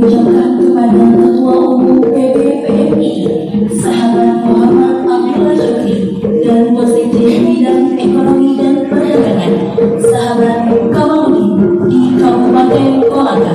ucapkan kepada Ketua Umum PBPMI, Sahabat Muhammad Abdullah Syukri, dan Wasekjen Bidang Ekonomi dan Perdagangan, Sahabat Kamaludin di Kabupaten Kolaka.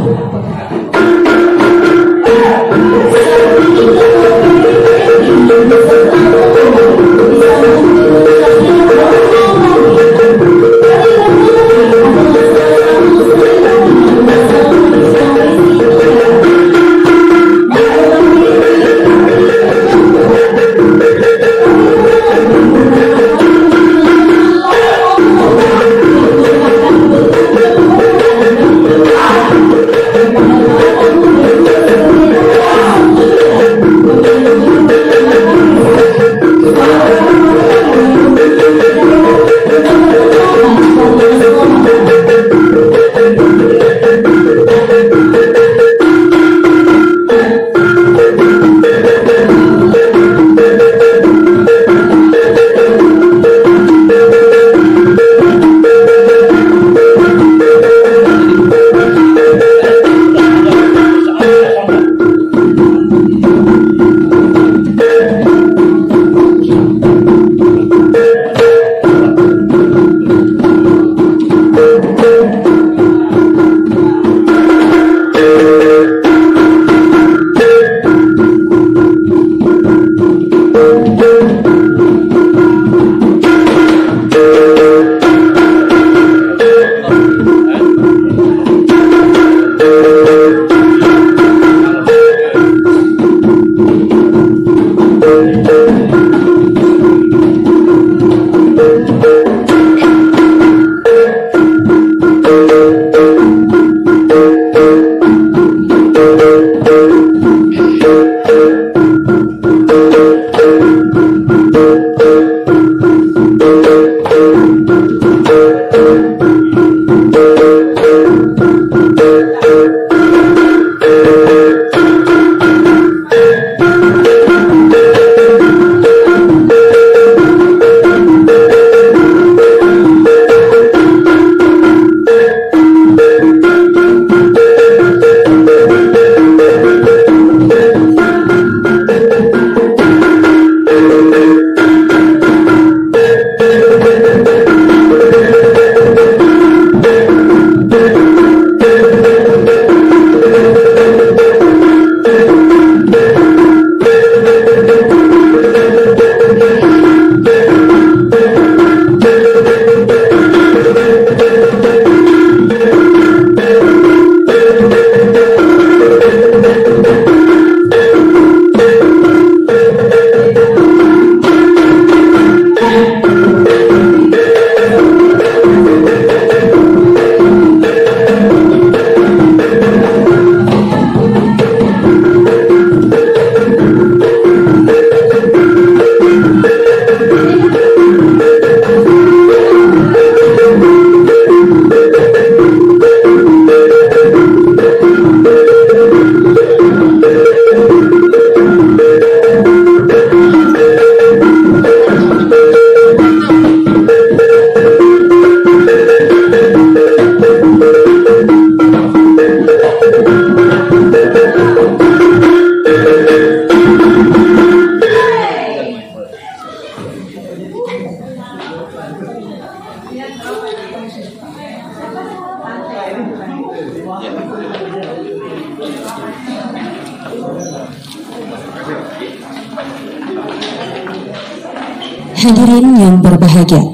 Hadirin yang berbahagia,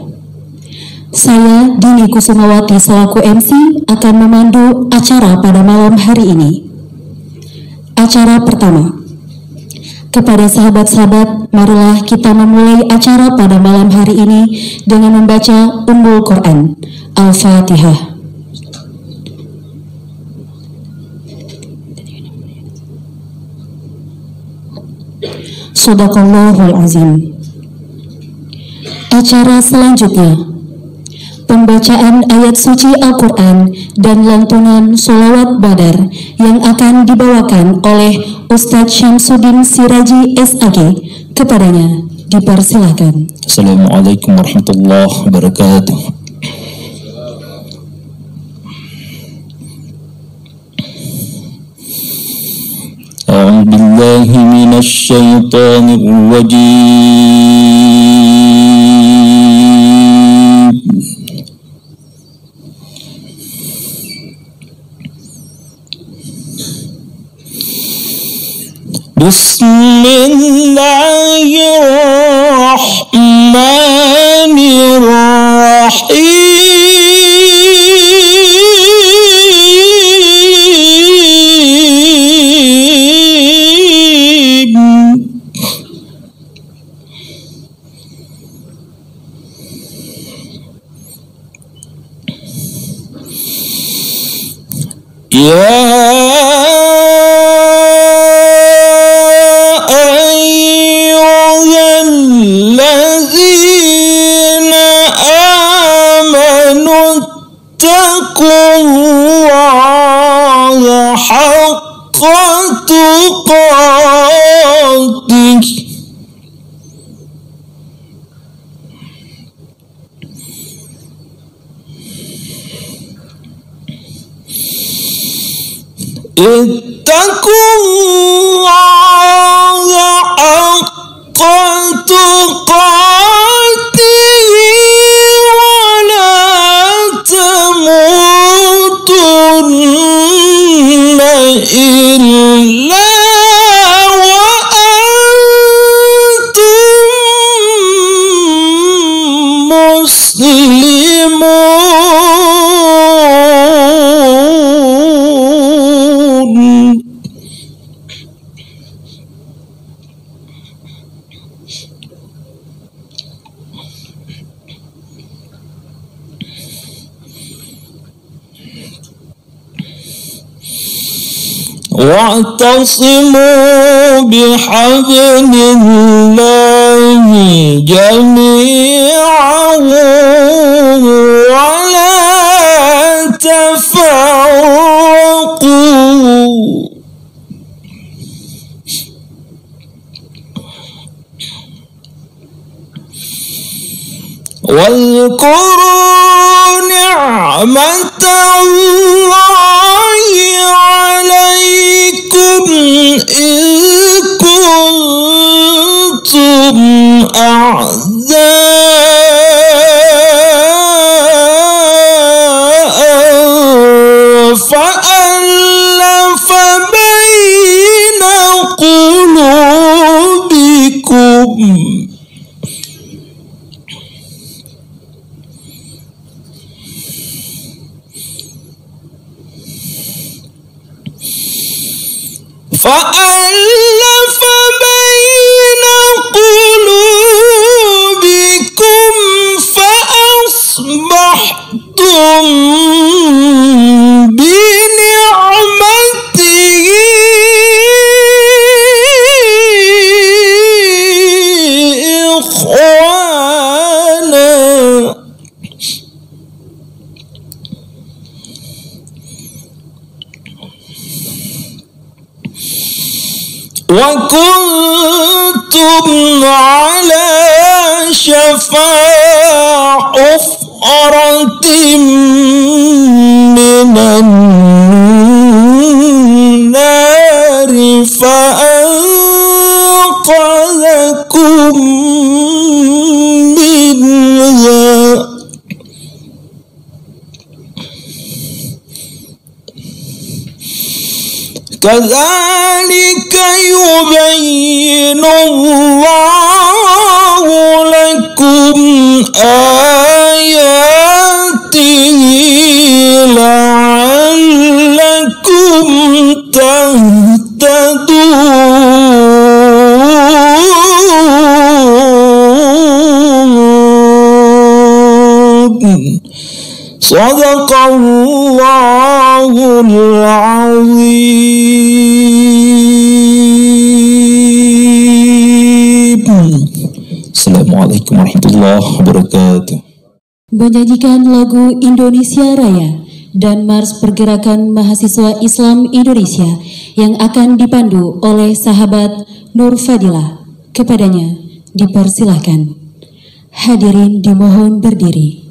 saya Dini Kusumawati selaku MC akan memandu acara pada malam hari ini. Acara pertama, kepada sahabat-sahabat, marilah kita memulai acara pada malam hari ini dengan membaca Ummul Quran, Al-Fatihah. Shadaqallahul Azim. Acara selanjutnya, pembacaan ayat suci Al-Quran dan lantunan sholawat badar yang akan dibawakan oleh Ustadz Syamsuddin Siraji SAG. Kepadanya dipersilahkan. Assalamualaikum warahmatullahi wabarakatuh. بالله من الشيطان الرجيم. بسم الله الرحمن الرحيم. يا أيها الذين آمنوا اتقوا الله حق تقاته اتقوا الله حق تقاته ولا تموتن إلا وأنتم مسلمون. واعتصموا بحبل الله جميعا ولا تفرقوا. واذكروا نعمة الله عليكم إذ كنتم أعداء فألف بين قلوبكم فأصبحتم بنعمته إخوانا وكنتم على شفا حفرة من النار فأنقذكم منها كذلك يبين الله لكم آياته لعلكم تهتدون. صدق الله العظيم. Assalamualaikum warahmatullahi wabarakatuh. Menyanyikan lagu Indonesia Raya dan Mars Pergerakan Mahasiswa Islam Indonesia yang akan dipandu oleh sahabat Nur Fadilah. Kepadanya dipersilahkan. Hadirin dimohon berdiri.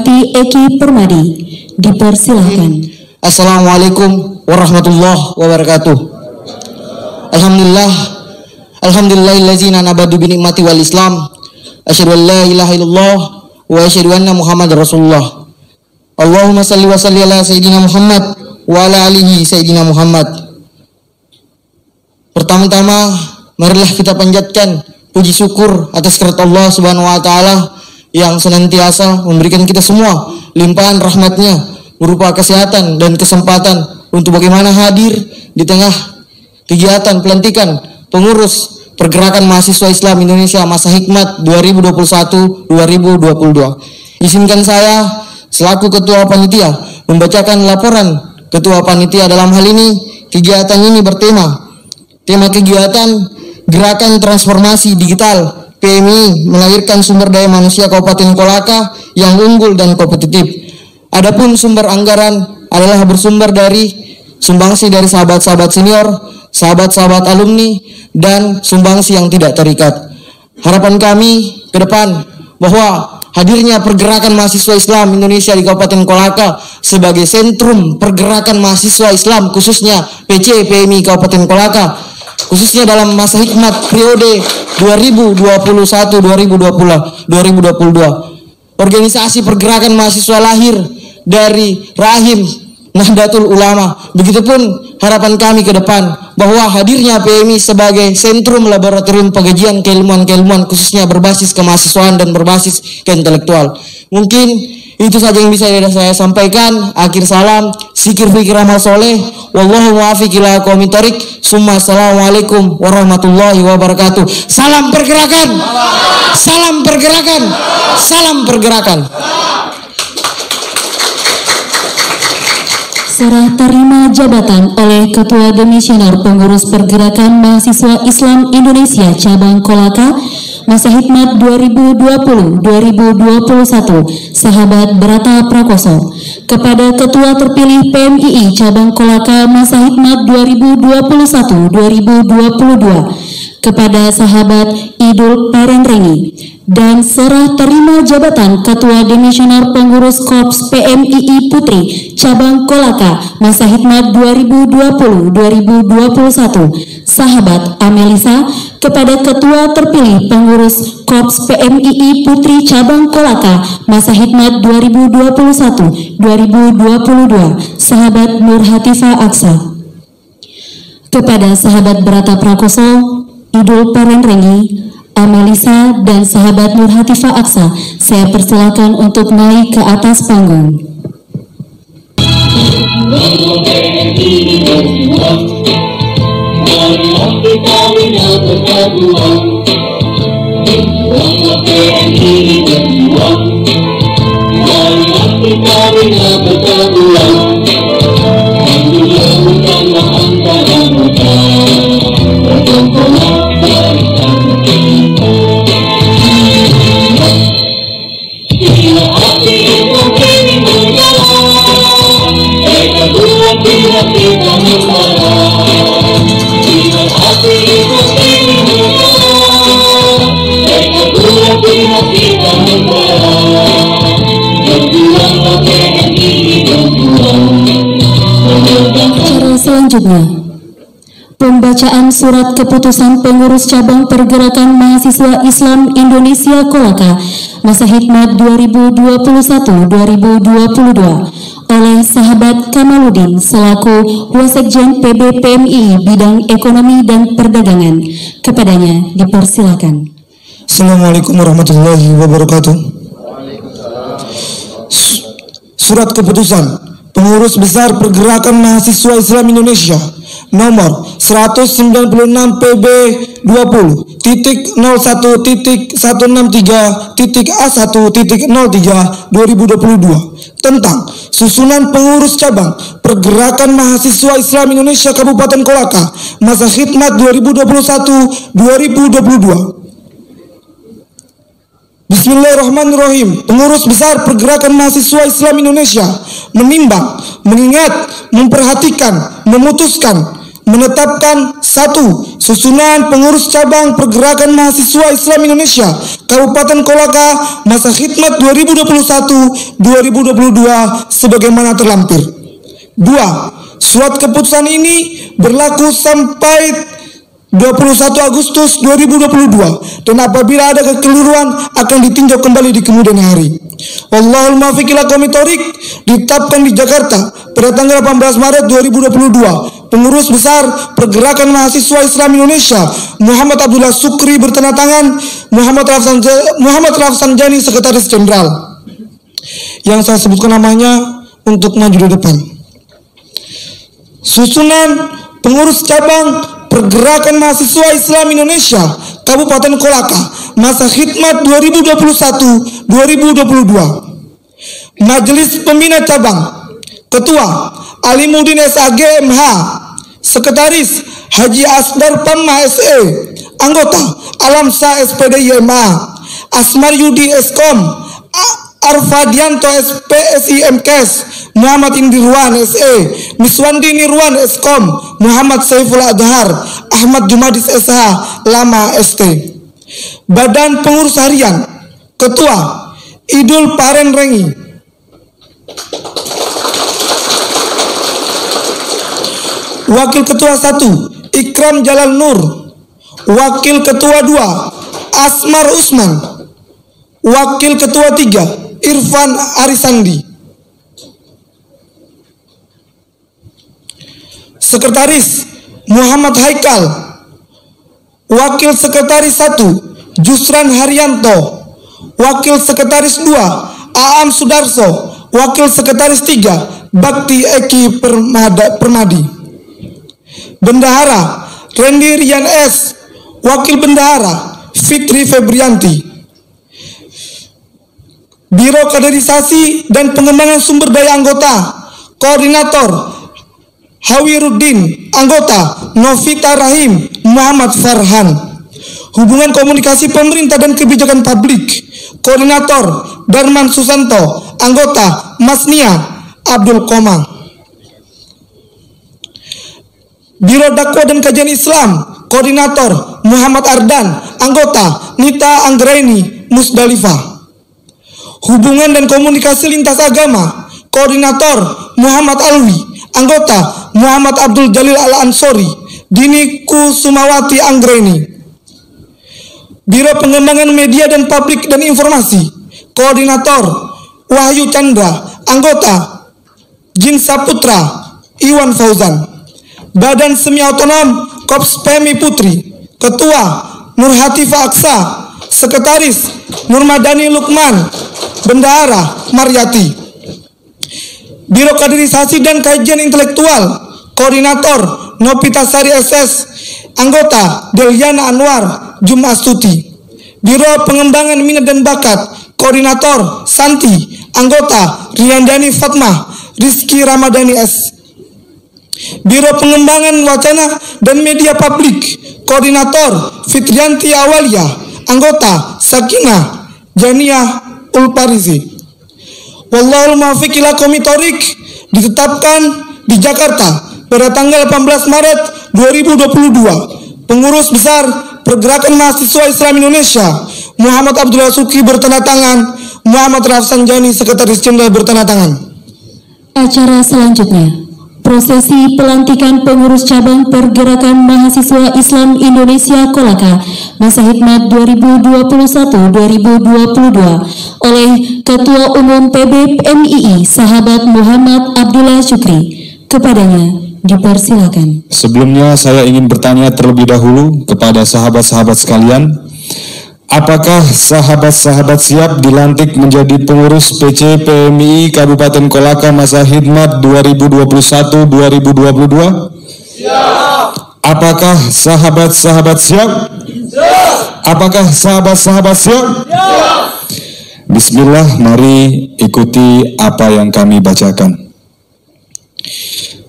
Bupati Eki Permadi. Dipersilahkan. Assalamualaikum warahmatullahi wabarakatuh. Alhamdulillahillazina nabadu binikmati wal islam. Asyhadu an la ilaha illallah wa asyhadu anna Muhammadar Rasulullah. Allahumma salli wa salli ala sayyidina Muhammad wa ala alihi sayyidina Muhammad. Pertama-tama marilah kita panjatkan puji syukur atas kehadirat Allah Subhanahu wa taala yang senantiasa memberikan kita semua limpahan rahmatnya berupa kesehatan dan kesempatan untuk bagaimana hadir di tengah kegiatan pelantikan pengurus Pergerakan Mahasiswa Islam Indonesia Masa Hikmat 2021-2022. Izinkan saya selaku Ketua Panitia membacakan laporan Ketua Panitia. Dalam hal ini, kegiatan ini bertema kegiatan Gerakan Transformasi Digital PMI melahirkan sumber daya manusia Kabupaten Kolaka yang unggul dan kompetitif. Adapun sumber anggaran adalah bersumber dari sumbangsi dari sahabat-sahabat senior, sahabat-sahabat alumni, dan sumbangsi yang tidak terikat. Harapan kami ke depan bahwa hadirnya Pergerakan Mahasiswa Islam Indonesia di Kabupaten Kolaka sebagai sentrum pergerakan mahasiswa Islam khususnya PC PMI Kabupaten Kolaka, khususnya dalam masa hikmat periode 2021-2022. Organisasi pergerakan mahasiswa lahir dari rahim Nahdlatul Ulama. Begitupun harapan kami ke depan bahwa hadirnya PMI sebagai sentrum laboratorium pengajian keilmuan-keilmuan khususnya berbasis kemahasiswaan dan berbasis keintelektual. Mungkin itu saja yang bisa saya sampaikan. Akhir salam, zikir fikir amal soleh. Wallahu muwaffiq ila aqwamit thoriq. Summa assalamualaikum warahmatullahi wabarakatuh. Salam pergerakan. Salam pergerakan. Salam pergerakan. Serah terima jabatan oleh Ketua Demisioner Pengurus Pergerakan Mahasiswa Islam Indonesia Cabang Kolaka Masa Hikmat 2020-2021 Sahabat Brata Prakoso, kepada Ketua Terpilih PMII Cabang Kolaka Masa Hikmat 2021-2022, kepada Sahabat Idul Parenrengi, dan serah terima jabatan Ketua Demisioner Pengurus Korps PMII Putri Cabang Kolaka Masa Hikmat 2020-2021 Sahabat Amelisa, kepada Ketua Terpilih Pengurus Korps PMII Putri Cabang Kolaka Masa Hikmat 2021-2022 Sahabat Nur Hatifah Aksa, kepada Sahabat Brata Prakoso, Idul Parenrengi, Amelisa, dan Sahabat Nur Hatifah Aksa, saya persilakan untuk naik ke atas panggung. Acara selanjutnya, pembacaan surat keputusan pengurus cabang Pergerakan Mahasiswa Islam Indonesia Kolaka Masa Hikmat 2021-2022 oleh Sahabat Kamaludin selaku Wasekjen PB PMI Bidang Ekonomi dan Perdagangan. Kepadanya dipersilakan. Assalamualaikum warahmatullahi wabarakatuh. Surat keputusan Pengurus Besar Pergerakan Mahasiswa Islam Indonesia nomor 196 PB 20.01.163.A1.03 2022 tentang susunan pengurus cabang Pergerakan Mahasiswa Islam Indonesia Kabupaten Kolaka masa khidmat 2021-2022. Bismillahirrahmanirrahim. Pengurus Besar Pergerakan Mahasiswa Islam Indonesia menimbang, mengingat, memperhatikan, memutuskan menetapkan 1. Susunan pengurus cabang Pergerakan Mahasiswa Islam Indonesia Kabupaten Kolaka masa khidmat 2021-2022 sebagaimana terlampir. 2. Surat keputusan ini berlaku sampai 21 Agustus 2022 dan apabila ada kekeliruan akan ditinjau kembali di kemudian hari. Wallahul muwaffiq ila aqwamit thoriq. Ditetapkan di Jakarta pada tanggal 18 Maret 2022. Pengurus besar Pergerakan Mahasiswa Islam Indonesia Muhammad Abdullah Syukri bertanda tangan, Muhammad Rafsanjani Sekretaris Jenderal. Yang saya sebutkan namanya untuk maju di depan. Susunan pengurus cabang Pergerakan Mahasiswa Islam Indonesia Kabupaten Kolaka masa khidmat 2021-2022. Majelis Pembina Cabang. Ketua Alimuddin SAG MH. Sekretaris Haji Asdar Pamma SE. Anggota Alamsa SPD YMA. Asmar Yudi Eskom. Arfadianto SPSI MKes. Muhammad Indirwan SE. Miswandi Nirwan Eskom. Muhammad Saiful Adhar. Ahmad Jumadis SH Lama ST. Badan Pengurus Harian. Ketua Idul Paren Rengi. Wakil Ketua 1 Ikram Jalal Nur. Wakil Ketua 2 Asmar Usman. Wakil Ketua 3 Irfan Arisandi. Sekretaris Muhammad Haikal. Wakil Sekretaris 1 Jusran Haryanto. Wakil Sekretaris 2 Aam Sudarso. Wakil Sekretaris 3 Bakti Eki Permadi. Bendahara Randy Rian S. Wakil Bendahara Fitri Febrianti. Biro Kaderisasi dan Pengembangan Sumber Daya Anggota. Koordinator Hawiruddin. Anggota Novita Rahim Muhammad Farhan. Hubungan Komunikasi Pemerintah dan Kebijakan Publik. Koordinator Darman Susanto. Anggota Masnia Abdul Komang. Biro Dakwah dan Kajian Islam. Koordinator Muhammad Ardan. Anggota Nita Anggraini Musdalifah. Hubungan dan Komunikasi Lintas Agama. Koordinator Muhammad Alwi. Anggota Muhammad Abdul Jalil Al-Ansori. Dini Kusumawati Anggraini. Biro Pengembangan Media dan Publik dan Informasi. Koordinator Wahyu Chandra. Anggota Jin Saputra Iwan Fauzan. Badan Semi Otonom Kops Pemi Putri. Ketua Nur Hatifah Aksa. Sekretaris Nurmadani Lukman. Bendahara Maryati. Biro Kaderisasi dan Kajian Intelektual. Koordinator Nopitasari SS. Anggota Deliana Anwar Jumastuti. Biro Pengembangan Minat dan Bakat. Koordinator Santi. Anggota Riandani Fatmah Rizky Ramadhani S. Biro Pengembangan Wacana dan Media Publik. Koordinator Fitrianti Awalia. Anggota Sakinah Janiah Ulparizi. Wallahul muwaffiq ila aqwamit thoriq. Ditetapkan di Jakarta pada tanggal 18 Maret 2022. Pengurus besar Pergerakan Mahasiswa Islam Indonesia Muhammad Abdullah Syukri bertanda tangan, Muhammad Rafsanjani Sekretaris Jenderal bertanda tangan. Acara selanjutnya, prosesi pelantikan pengurus cabang Pergerakan Mahasiswa Islam Indonesia Kolaka masa khidmat 2021-2022 oleh Ketua Umum PB MII Sahabat Muhammad Abdullah Syukri. Kepadanya dipersilakan. Sebelumnya saya ingin bertanya terlebih dahulu kepada sahabat-sahabat sekalian, apakah sahabat-sahabat siap dilantik menjadi pengurus PC PMII Kabupaten Kolaka masa khidmat 2021-2022? Siap. Apakah sahabat-sahabat siap? Siap. Apakah sahabat-sahabat siap? Siap. Bismillah, mari ikuti apa yang kami bacakan.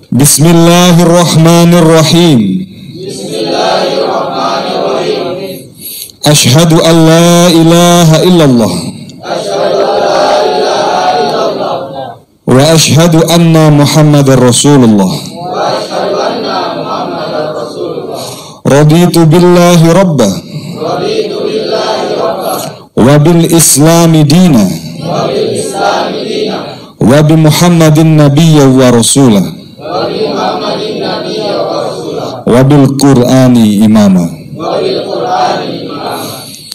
Bismillahirrahmanirrahim. Bismillahirrahmanirrahim. Asyhadu an la ilaha illallah. Wa asyhadu anna Muhammadar Rasulullah. Raditu billahi rabba wa bil islami dina wa bi Muhammadin nabiyya wa rasulah wa bil Qur'ani imama.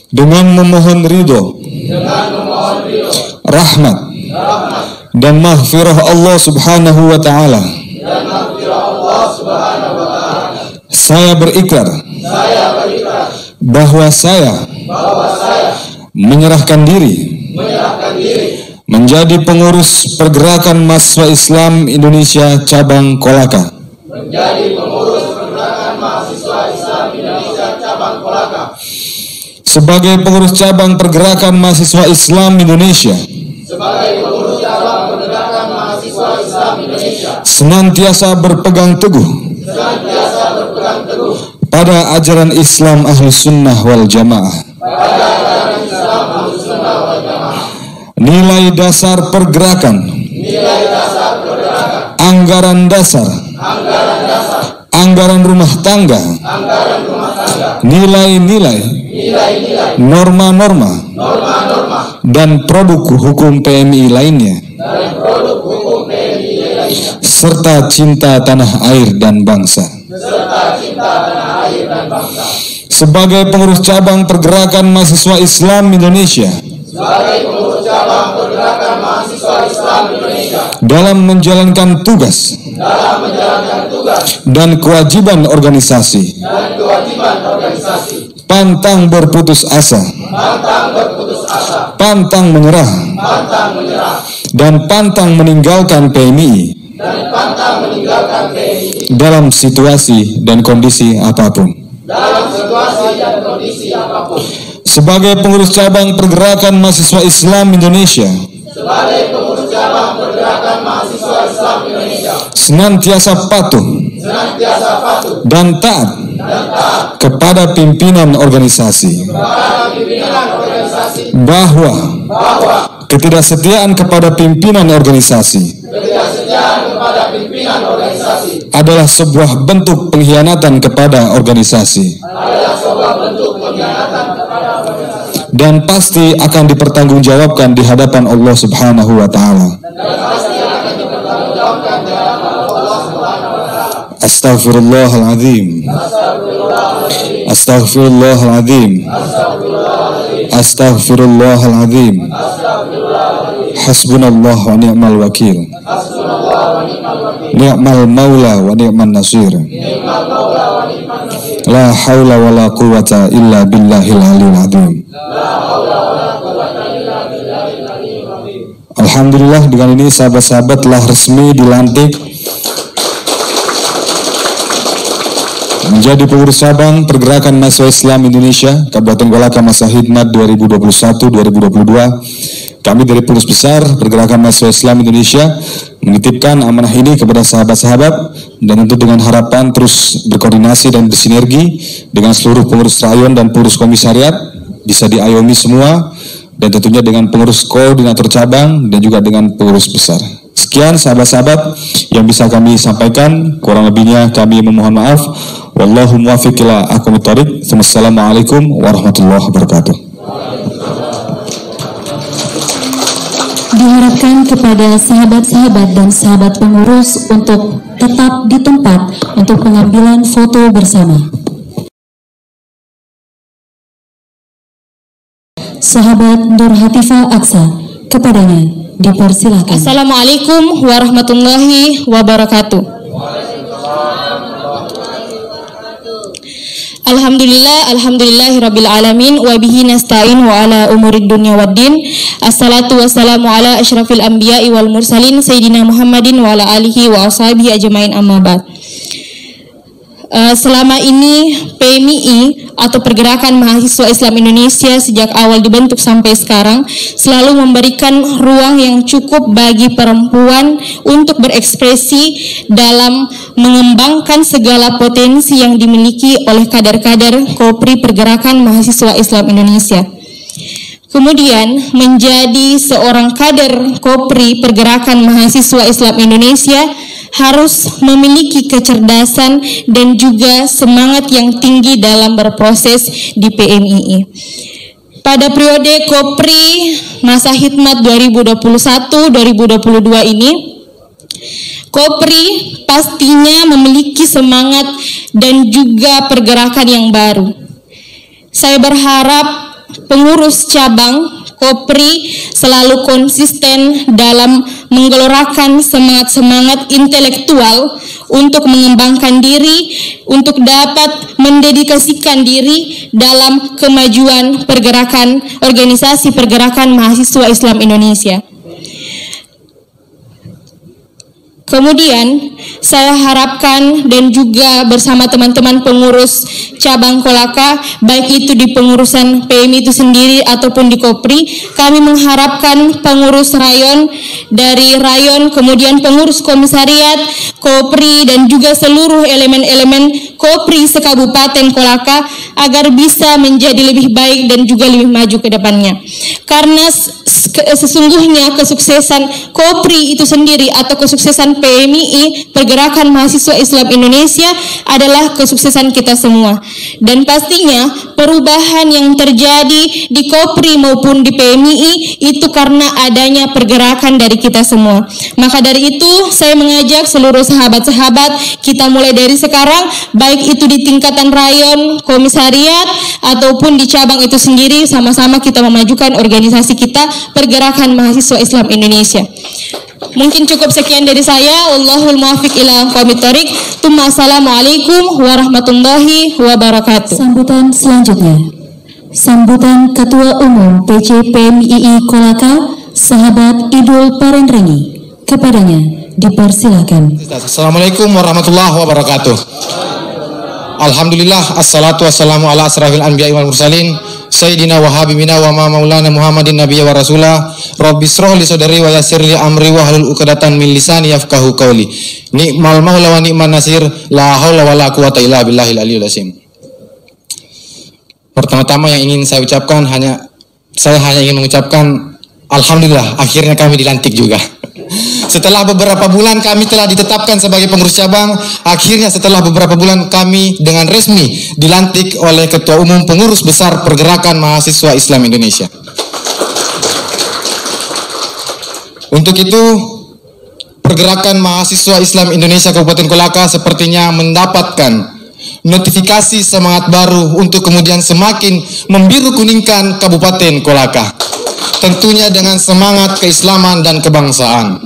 Dengan memohon ridho, rahmat dan maghfirah Allah Subhanahu wa ta'ala, saya berikrar bahwa saya menyerahkan diri menjadi pengurus pergerakan mahasiswa Islam Indonesia cabang Kolaka. Sebagai pengurus cabang pergerakan mahasiswa Islam Indonesia, senantiasa berpegang teguh pada ajaran Islam Ahlus Sunnah wal Jamaah, nilai dasar pergerakan, anggaran dasar, anggaran rumah tangga, nilai-nilai, norma-norma, dan produk hukum PMI lainnya, serta cinta tanah air dan bangsa. Sebagai pengurus cabang pergerakan mahasiswa Islam Indonesia, dalam menjalankan tugas dan kewajiban organisasi, pantang berputus asa, pantang menyerah, dan pantang meninggalkan PMI dalam situasi dan kondisi apapun. Sebagai pengurus cabang pergerakan mahasiswa Islam Indonesia, senantiasa patuh dan taat kepada pimpinan organisasi, bahwa ketidaksetiaan kepada pimpinan organisasi adalah sebuah bentuk pengkhianatan kepada organisasi dan pasti akan dipertanggungjawabkan di hadapan Allah Subhanahu wa ta'ala. Astaghfirullahaladzim. Astaghfirullahaladzim. Astaghfirullahaladzim. Hasbunallah wa ni'mal wakil. Ni'mal maula wa ni'man nasir. La haula wa la quwata illa billahil aliyil azim. Alhamdulillah, dengan ini sahabat-sahabat telah resmi dilantik menjadi pengurus cabang pergerakan mahasiswa Islam Indonesia Kabupaten Kolaka masa khidmat 2021-2022. Kami dari pengurus besar pergerakan mahasiswa Islam Indonesia menitipkan amanah ini kepada sahabat-sahabat dan tentu dengan harapan terus berkoordinasi dan bersinergi dengan seluruh pengurus rayon dan pengurus komisariat bisa diayomi semua, dan tentunya dengan pengurus koordinator cabang dan juga dengan pengurus besar. Sekian sahabat-sahabat yang bisa kami sampaikan, kurang lebihnya kami memohon maaf. Wallahu muwaffiq ila aqwamit thoriq. Wassalamualaikum warahmatullahi wabarakatuh. Diharapkan kepada sahabat-sahabat dan sahabat pengurus untuk tetap di tempat untuk pengambilan foto bersama. Sahabat Nur Hatifah Aksa, kepadanya dipersilakan. Assalamualaikum warahmatullahi wabarakatuh. Alhamdulillahirabbil alamin wa bihi nasta'in wa ala umurid dunya waddin. Assalatu wassalamu ala asyrafil anbiya'i wal mursalin sayyidina Muhammadin wa ala alihi wa ashabihi ajmain, amma ba'd. Selama ini PMI atau Pergerakan Mahasiswa Islam Indonesia sejak awal dibentuk sampai sekarang selalu memberikan ruang yang cukup bagi perempuan untuk berekspresi dalam mengembangkan segala potensi yang dimiliki oleh kader-kader Kopri Pergerakan Mahasiswa Islam Indonesia. Kemudian menjadi seorang kader Kopri Pergerakan Mahasiswa Islam Indonesia harus memiliki kecerdasan dan juga semangat yang tinggi dalam berproses di PMII. Pada periode Kopri masa khidmat 2021-2022 ini, Kopri pastinya memiliki semangat dan juga pergerakan yang baru. Saya berharap pengurus cabang Kopri selalu konsisten dalam menggelorakan semangat-semangat intelektual untuk mengembangkan diri, untuk dapat mendedikasikan diri dalam kemajuan pergerakan organisasi pergerakan mahasiswa Islam Indonesia. Kemudian saya harapkan dan juga bersama teman-teman pengurus cabang Kolaka, baik itu di pengurusan PMI itu sendiri ataupun di Kopri, kami mengharapkan pengurus rayon dari rayon, kemudian pengurus komisariat Kopri dan juga seluruh elemen-elemen Kopri sekabupaten Kolaka agar bisa menjadi lebih baik dan juga lebih maju ke depannya. Karena sesungguhnya kesuksesan Kopri itu sendiri atau kesuksesan PMII pergerakan mahasiswa Islam Indonesia adalah kesuksesan kita semua, dan pastinya perubahan yang terjadi di Kopri maupun di PMII itu karena adanya pergerakan dari kita semua. Maka dari itu saya mengajak seluruh sahabat-sahabat kita mulai dari sekarang, baik itu di tingkatan rayon, komisariat ataupun di cabang itu sendiri, sama-sama kita memajukan organisasi kita pergerakan mahasiswa Islam Indonesia. Mungkin cukup sekian dari saya. Wallahul muwaffiq ila aqwamit thoriq. Assalamualaikum warahmatullahi wabarakatuh. Sambutan selanjutnya, sambutan Ketua Umum PC PMII Kolaka, Sahabat Idul Parendrengi. Kepadanya dipersilakan. Assalamualaikum warahmatullahi wabarakatuh. Alhamdulillah, assalatu wassalamu ala asrafil anbiya'i wal mursalin Sayyidina wa habibina wa ma maulana Muhammadin nabiyya wa rasulah. Rabbi shrah li sadri wa yassir li amri wa hlul 'uqdatam min lisani yafqahu qawli. Ni'mal maula wa ni'man nasir, la haula wa la quwata illa billahil aliyil azim. Pertama-tama yang ingin saya ucapkan saya hanya ingin mengucapkan alhamdulillah, akhirnya kami dilantik juga. Setelah beberapa bulan kami telah ditetapkan sebagai pengurus cabang, akhirnya setelah beberapa bulan kami dengan resmi dilantik oleh Ketua Umum Pengurus Besar Pergerakan Mahasiswa Islam Indonesia. Untuk itu, Pergerakan Mahasiswa Islam Indonesia Kabupaten Kolaka sepertinya mendapatkan notifikasi semangat baru untuk kemudian semakin membiru kuningkan Kabupaten Kolaka. Tentunya dengan semangat keislaman dan kebangsaan.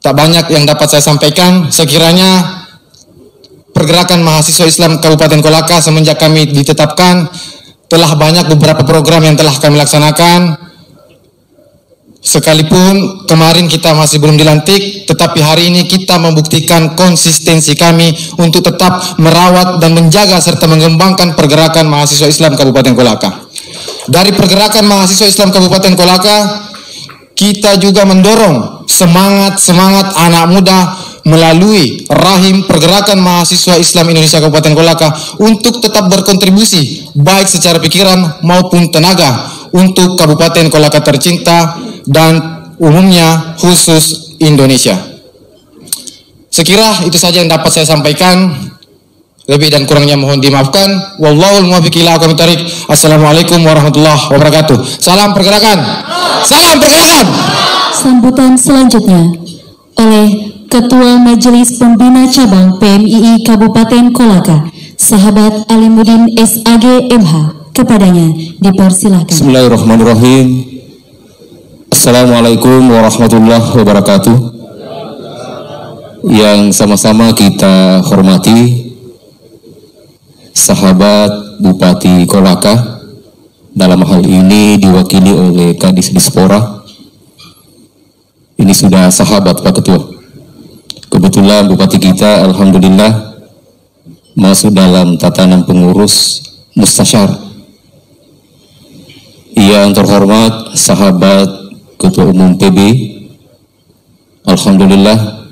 Tak banyak yang dapat saya sampaikan, sekiranya Pergerakan Mahasiswa Islam Kabupaten Kolaka semenjak kami ditetapkan telah banyak beberapa program yang telah kami laksanakan. Sekalipun kemarin kita masih belum dilantik, tetapi hari ini kita membuktikan konsistensi kami untuk tetap merawat dan menjaga serta mengembangkan Pergerakan Mahasiswa Islam Kabupaten Kolaka. Dari Pergerakan Mahasiswa Islam Kabupaten Kolaka, kita juga mendorong semangat anak muda melalui rahim Pergerakan Mahasiswa Islam Indonesia Kabupaten Kolaka untuk tetap berkontribusi baik secara pikiran maupun tenaga untuk Kabupaten Kolaka tercinta dan umumnya khusus Indonesia. Sekira itu saja yang dapat saya sampaikan. Lebih dan kurangnya mohon dimaafkan. Wallahul muwaffiq ila aqwamit thoriq. Assalamualaikum warahmatullahi wabarakatuh. Salam pergerakan. Salam pergerakan. Sambutan selanjutnya oleh Ketua Majelis Pembina Cabang PMII Kabupaten Kolaka, Sahabat Alimuddin SAG MH. Kepadanya dipersilakan. Bismillahirrahmanirrahim. Assalamualaikum warahmatullahi wabarakatuh. Yang sama-sama kita hormati Sahabat Bupati Kolaka, dalam hal ini diwakili oleh Kadis Dispora. Ini sudah sahabat Pak Ketua. Kebetulan Bupati kita alhamdulillah masuk dalam tatanan pengurus mustasyar. Yang terhormat sahabat Ketua Umum PB, alhamdulillah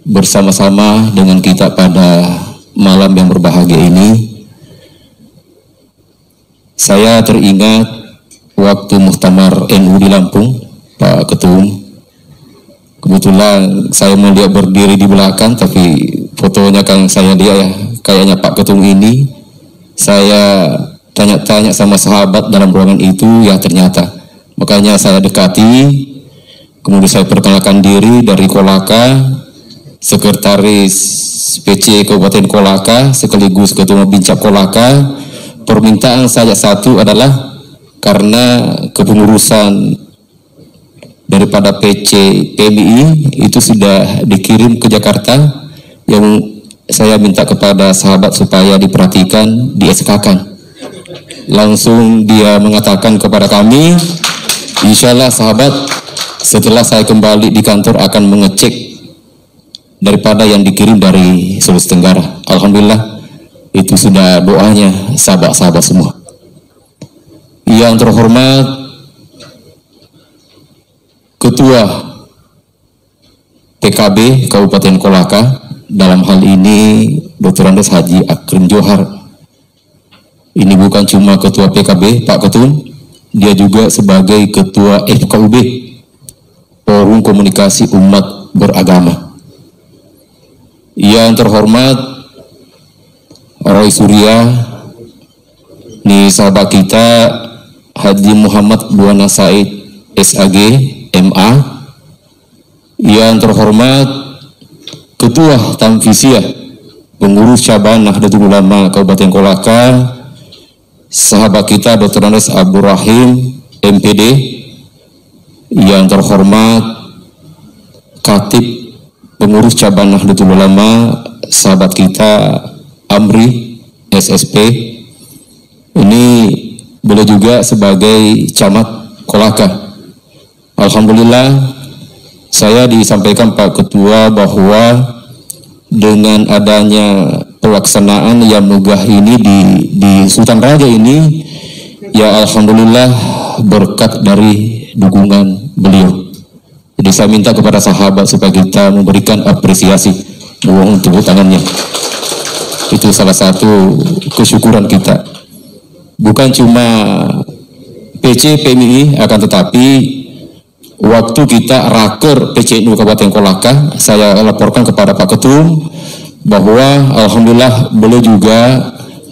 bersama-sama dengan kita pada malam yang berbahagia ini. Saya teringat waktu muktamar NU di Lampung, Pak Ketum. Kebetulan saya melihat berdiri di belakang, tapi fotonya kan saya dia ya, kayaknya Pak Ketum ini. Saya tanya-tanya sama sahabat dalam ruangan itu, ya ternyata. Makanya saya dekati, kemudian saya perkenalkan diri dari Kolaka, Sekretaris PC Kabupaten Kolaka, sekaligus Ketua Bincap Kolaka. Permintaan saya satu adalah karena kepengurusan daripada PC PMI itu sudah dikirim ke Jakarta, yang saya minta kepada sahabat supaya diperhatikan, di-SK-kan. Langsung dia mengatakan kepada kami, insya Allah sahabat, setelah saya kembali di kantor akan mengecek daripada yang dikirim dari Sulawesi Tenggara. Alhamdulillah, itu sudah doanya sahabat-sahabat semua. Yang terhormat Ketua PKB Kabupaten Kolaka, dalam hal ini Dr. Andes Haji Akrim Johar. Ini bukan cuma Ketua PKB Pak Ketum, dia juga sebagai Ketua FKUB, Forum Komunikasi Umat Beragama. Yang terhormat Roy Surya, ini sahabat kita Haji Muhammad Buana Said SAG MA. Yang terhormat Ketua Tamfisiah, Pengurus Cabang Nahdlatul Ulama Kabupaten Kolaka, sahabat kita Dr. Andes Abdul Rahim MPD. Yang terhormat Katib Pengurus Cabang Nahdlatul Ulama, sahabat kita Amri SSP. Ini boleh juga sebagai Camat Kolaka. Alhamdulillah, saya disampaikan Pak Ketua bahwa dengan adanya pelaksanaan yang megah ini di Sultan Raja ini, ya alhamdulillah berkat dari dukungan beliau. Jadi saya minta kepada sahabat supaya kita memberikan apresiasi, mohon tepuk tangannya. Itu salah satu kesyukuran kita. Bukan cuma PC PMI, akan tetapi waktu kita raker PCNU Kabupaten Kolaka, saya laporkan kepada Pak Ketum bahwa alhamdulillah beliau juga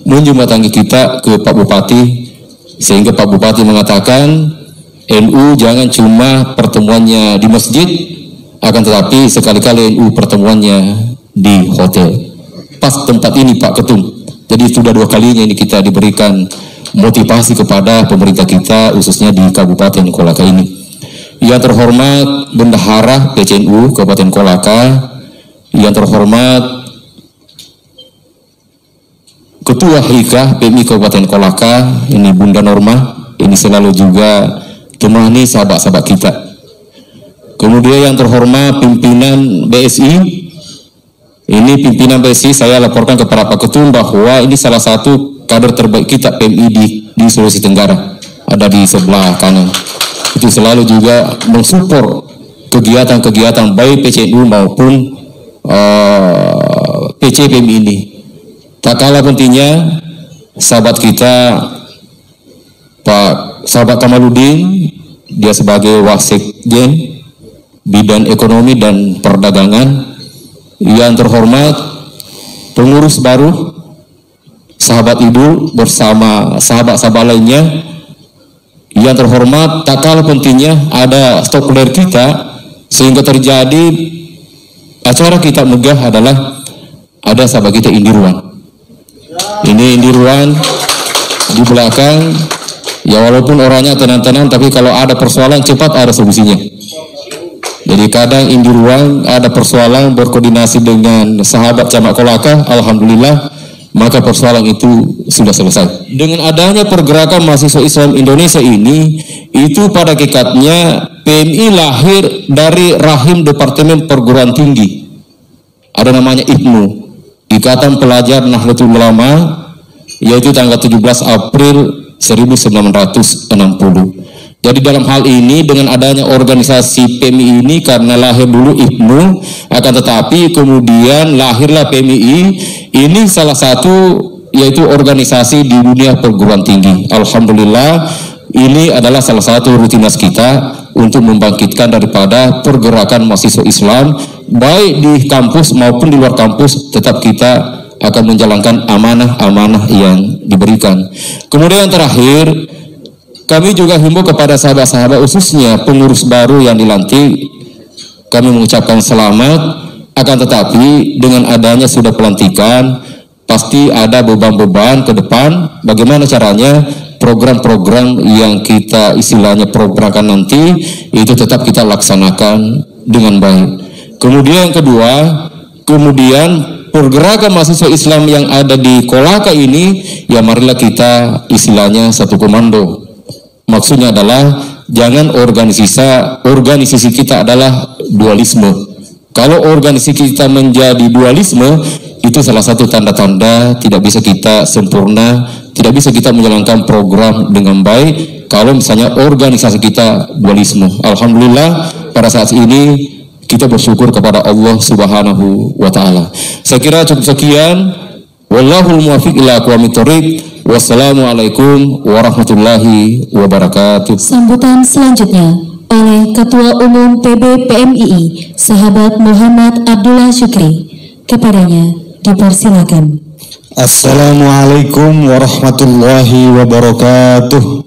menjembatani kita ke Pak Bupati, sehingga Pak Bupati mengatakan NU jangan cuma pertemuannya di masjid, akan tetapi sekali-kali NU pertemuannya di hotel. Pas tempat ini Pak Ketum. Jadi sudah 2 kalinya ini kita diberikan motivasi kepada pemerintah kita, khususnya di Kabupaten Kolaka ini. Yang terhormat Bendahara PCNU Kabupaten Kolaka, yang terhormat Ketua Hikah PMI Kabupaten Kolaka, ini Bunda Norma, ini selalu juga temani sahabat-sahabat kita. Kemudian yang terhormat pimpinan BSI, ini pimpinan BSI, saya laporkan kepada Pak Ketum bahwa ini salah satu kader terbaik kita PMI di Sulawesi Tenggara, ada di sebelah kanan. Itu selalu juga mensupport kegiatan-kegiatan baik PCNU maupun PC PMI ini. Tak kalah pentingnya sahabat kita Pak sahabat Kamaludin, dia sebagai Wasekjen Bidang Ekonomi dan Perdagangan. Yang terhormat pengurus baru sahabat Ibu bersama sahabat-sahabat lainnya. Yang terhormat, tak kalah pentingnya ada stockholder kita, sehingga terjadi acara kita megah adalah ada sahabat kita Indirwan. Ini Indirwan di belakang, ya walaupun orangnya tenang-tenang, tapi kalau ada persoalan cepat ada solusinya. Jadi kadang Indirwan ada persoalan berkoordinasi dengan sahabat Camat Kolaka, alhamdulillah, maka persoalan itu sudah selesai. Dengan adanya pergerakan mahasiswa Islam Indonesia ini, itu pada hakikatnya PMI lahir dari rahim Departemen Perguruan Tinggi. Ada namanya IPNU, Ikatan Pelajar Nahdlatul Ulama, yaitu tanggal 17 April 1960. Jadi dalam hal ini dengan adanya organisasi PMI ini, karena lahir dulu IPNU, akan tetapi kemudian lahirlah PMI. Ini salah satu yaitu organisasi di dunia perguruan tinggi. Alhamdulillah Ini adalah salah satu rutinitas kita untuk membangkitkan daripada pergerakan mahasiswa Islam, baik di kampus maupun di luar kampus. Tetap kita akan menjalankan amanah-amanah yang diberikan. Kemudian yang terakhir, kami juga himbau kepada sahabat-sahabat, khususnya pengurus baru yang dilantik. Kami mengucapkan selamat. Akan tetapi dengan adanya sudah pelantikan, pasti ada beban-beban ke depan. Bagaimana caranya program-program yang kita istilahnya programkan nanti itu tetap kita laksanakan dengan baik. Kemudian yang kedua, pergerakan mahasiswa Islam yang ada di Kolaka ini, ya marilah kita istilahnya satu komando. Maksudnya adalah jangan organisasi kita adalah dualisme. Kalau organisasi kita menjadi dualisme, itu salah satu tanda-tanda tidak bisa kita sempurna, tidak bisa kita menjalankan program dengan baik kalau misalnya organisasi kita dualisme. Alhamdulillah pada saat ini kita bersyukur kepada Allah Subhanahu wa taala. Saya kira cukup sekian. Wallahul muwaffiq ila aqwamit thoriq. Wassalamualaikum warahmatullahi wabarakatuh. Sambutan selanjutnya oleh Ketua Umum PB PMII, Sahabat Muhammad Abdullah Syukri. Kepadanya dipersilakan. Assalamualaikum warahmatullahi wabarakatuh.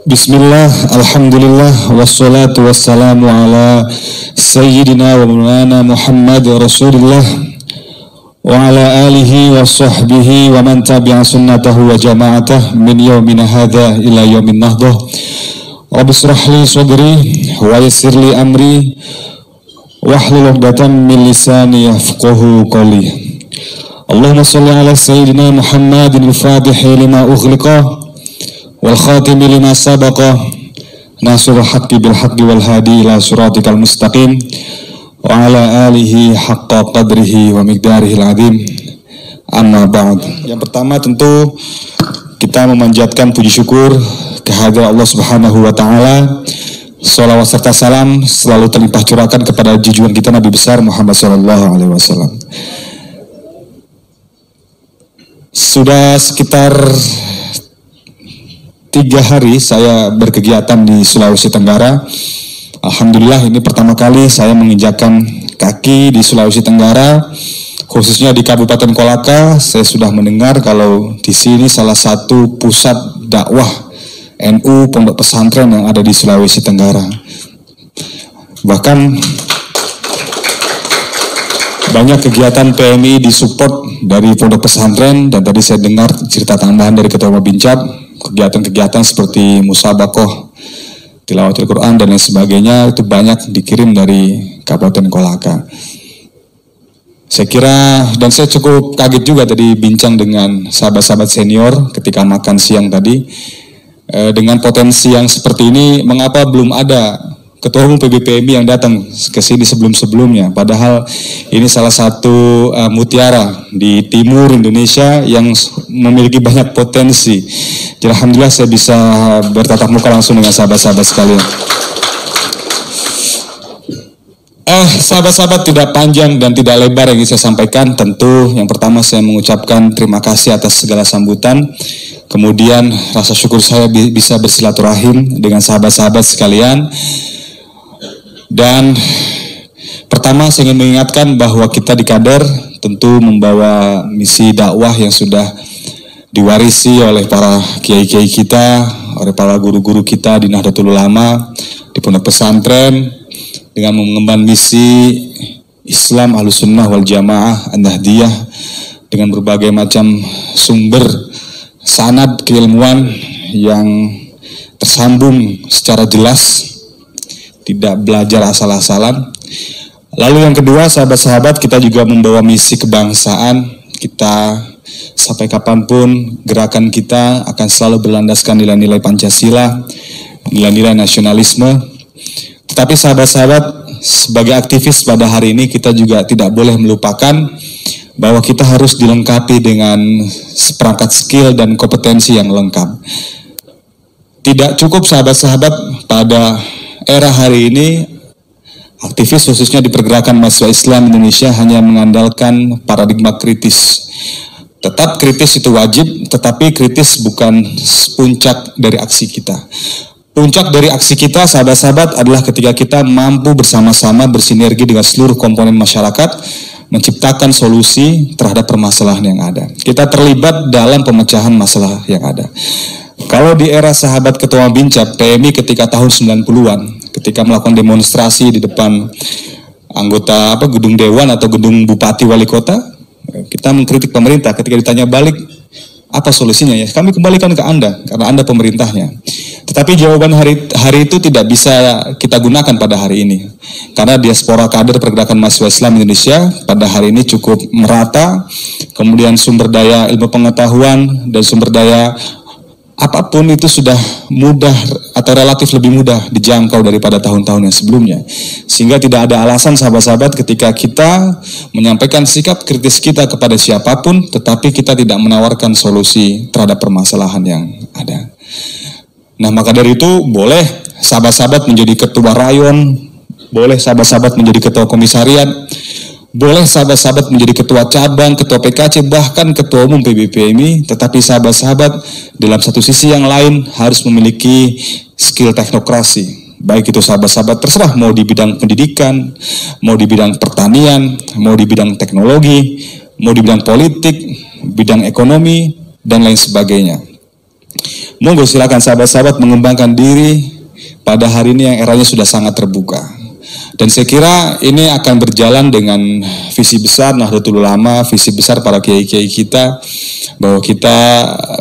Bismillah, alhamdulillah, wassalatu wassalamu ala sayyidina wa maulana Muhammad Rasulullah wa ala alihi wa sahbihi wa man tabi'a sunnatahu wa jama'atah min yawmina hadha ila yawmin nahdah. Rabbi shrah li sadri wa yassir li amri wahlul 'uqdatam min lisani yafqahu qawli. Allahumma shalli ala sayyidina Muhammadin al-fatihi lima ughliqa wal khatimi lima sabaqa nasrul haqqi bil haqqi wal hadi ila siratikal mustaqim wa ala alihi haqqa qadrihi wa miqdarihi al-azim. Amma ba'd. Yang pertama tentu kita memanjatkan puji syukur kehadirat Allah Subhanahu wa taala. Salawat serta salam selalu terlimpah curahkan kepada junjungan kita Nabi besar Muhammad sallallahu alaihi wasallam. Sudah sekitar 3 hari saya berkegiatan di Sulawesi Tenggara. Alhamdulillah ini pertama kali saya menginjakkan kaki di Sulawesi Tenggara, khususnya di Kabupaten Kolaka. Saya sudah mendengar kalau di sini salah satu pusat dakwah NU pondok pesantren yang ada di Sulawesi Tenggara. Bahkan banyak kegiatan PMI disupport dari pondok pesantren, dan tadi saya dengar cerita tambahan dari Ketua Bincap. Kegiatan-kegiatan seperti musabakoh, tilawatul Quran dan lain sebagainya itu banyak dikirim dari Kabupaten Kolaka. Saya kira, dan saya cukup kaget juga tadi bincang dengan sahabat-sahabat senior ketika makan siang tadi, dengan potensi yang seperti ini, mengapa belum ada Ketua Umum PBPMI yang datang ke sini sebelum-sebelumnya? Padahal ini salah satu mutiara di timur Indonesia yang memiliki banyak potensi. Jadi alhamdulillah saya bisa bertatap muka langsung dengan sahabat-sahabat sekalian. Sahabat-sahabat, tidak panjang dan tidak lebar yang ingin saya sampaikan. Tentu yang pertama saya mengucapkan terima kasih atas segala sambutan. Kemudian rasa syukur saya bisa bersilaturahim dengan sahabat-sahabat sekalian. Dan pertama saya ingin mengingatkan bahwa kita di Kader tentu membawa misi dakwah yang sudah diwarisi oleh para kiai-kiai kita, oleh para guru-guru kita di Nahdlatul Ulama, di pondok pesantren, dengan mengemban misi Islam Ahlussunnah wal Jamaah An-Nahdiyah dengan berbagai macam sumber sanad keilmuan yang tersambung secara jelas, tidak belajar asal-asalan. Lalu yang kedua, sahabat-sahabat, kita juga membawa misi kebangsaan. Kita sampai kapanpun gerakan kita akan selalu berlandaskan nilai-nilai Pancasila, nilai-nilai nasionalisme. Tetapi sahabat-sahabat, sebagai aktivis pada hari ini kita juga tidak boleh melupakan bahwa kita harus dilengkapi dengan seperangkat skill dan kompetensi yang lengkap. Tidak cukup sahabat-sahabat pada era hari ini aktivis khususnya di pergerakan mahasiswa Islam Indonesia hanya mengandalkan paradigma kritis. Tetap kritis itu wajib, tetapi kritis bukan puncak dari aksi kita. Puncak dari aksi kita, sahabat-sahabat, adalah ketika kita mampu bersama-sama bersinergi dengan seluruh komponen masyarakat, menciptakan solusi terhadap permasalahan yang ada. Kita terlibat dalam pemecahan masalah yang ada. Kalau di era sahabat Ketua Bincap, PMI ketika tahun 90-an, ketika melakukan demonstrasi di depan anggota gedung dewan atau gedung bupati wali kota, kita mengkritik pemerintah. Ketika ditanya balik, apa solusinya? Ya, kami kembalikan ke Anda, karena Anda pemerintahnya. Tetapi jawaban hari itu tidak bisa kita gunakan pada hari ini. Karena diaspora kader pergerakan mahasiswa Islam Indonesia pada hari ini cukup merata, kemudian sumber daya ilmu pengetahuan dan sumber daya apapun itu sudah mudah atau relatif lebih mudah dijangkau daripada tahun-tahun yang sebelumnya. Sehingga tidak ada alasan sahabat-sahabat ketika kita menyampaikan sikap kritis kita kepada siapapun, tetapi kita tidak menawarkan solusi terhadap permasalahan yang ada. Nah, maka dari itu boleh sahabat-sahabat menjadi ketua rayon, boleh sahabat-sahabat menjadi ketua komisariat, boleh sahabat-sahabat menjadi ketua cabang, ketua PKC, bahkan ketua umum PBPMI, tetapi sahabat-sahabat dalam satu sisi yang lain harus memiliki skill teknokrasi. Baik itu sahabat-sahabat terserah mau di bidang pendidikan, mau di bidang pertanian, mau di bidang teknologi, mau di bidang politik, bidang ekonomi, dan lain sebagainya. Monggo silakan sahabat-sahabat mengembangkan diri pada hari ini yang eranya sudah sangat terbuka. Dan saya kira ini akan berjalan dengan visi besar Nahdlatul Ulama, visi besar para kiai-kiai kita, bahwa kita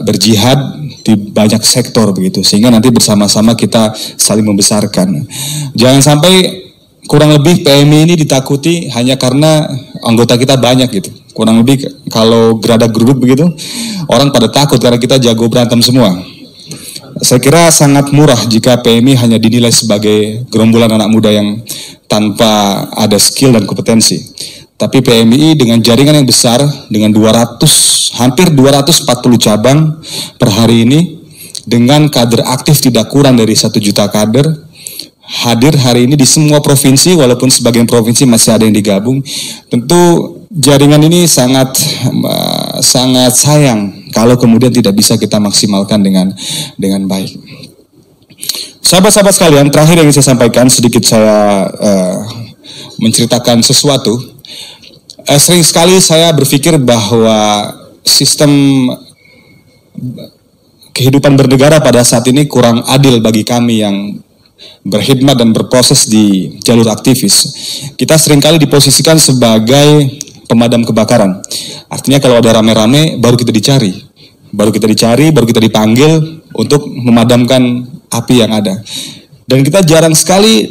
berjihad di banyak sektor begitu, sehingga nanti bersama-sama kita saling membesarkan. Jangan sampai kurang lebih PMI ini ditakuti hanya karena anggota kita banyak gitu. Kurang lebih kalau geradak-geruduk begitu, orang pada takut karena kita jago berantem semua. Saya kira sangat murah jika PMI hanya dinilai sebagai gerombolan anak muda yang tanpa ada skill dan kompetensi. Tapi PMI dengan jaringan yang besar, dengan hampir 240 cabang per hari ini, dengan kader aktif tidak kurang dari 1 juta kader, hadir hari ini di semua provinsi, walaupun sebagian provinsi masih ada yang digabung. Tentu jaringan ini sangat sayang kalau kemudian tidak bisa kita maksimalkan dengan baik. Sahabat-sahabat sekalian, terakhir yang saya sampaikan, sedikit saya menceritakan sesuatu. Sering sekali saya berpikir bahwa sistem kehidupan bernegara pada saat ini kurang adil bagi kami yang berkhidmat dan berproses di jalur aktivis. Kita seringkali diposisikan sebagai pemadam kebakaran. Artinya kalau ada rame-rame baru kita dicari, baru kita dipanggil untuk memadamkan api yang ada. Dan kita jarang sekali